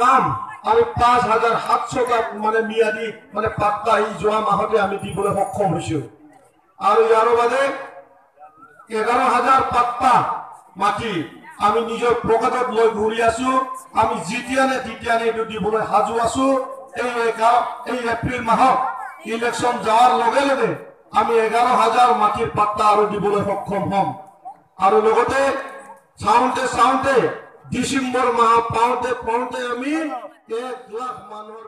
কাম আমি ৫,৭০০টা মানে মিয়াদি মানে পাক্কা এই যোৱা মাহতে আমি দিবলৈ সক্ষম হৈছো আৰু ইয়াৰ বাদে 11,000 পাক্কা মাটি আমি নিজৰ পকেটত লৈ ঘূৰি আছো আমি জিতিয়ানে তিতিয়ানে এইটো দিবলৈ সাজু আছো এই এপ্ৰিল মাহত ইলেকশ্যন যোৱাৰ লগে লগে আমি 11,000 মাটিৰ পাত্তা আৰু দিবলৈ সক্ষম হম আৰু লগতে চাউন্তে ডিসেম্বৰ মাহ পাওঁতে আমি 1 লাখ মানুহৰ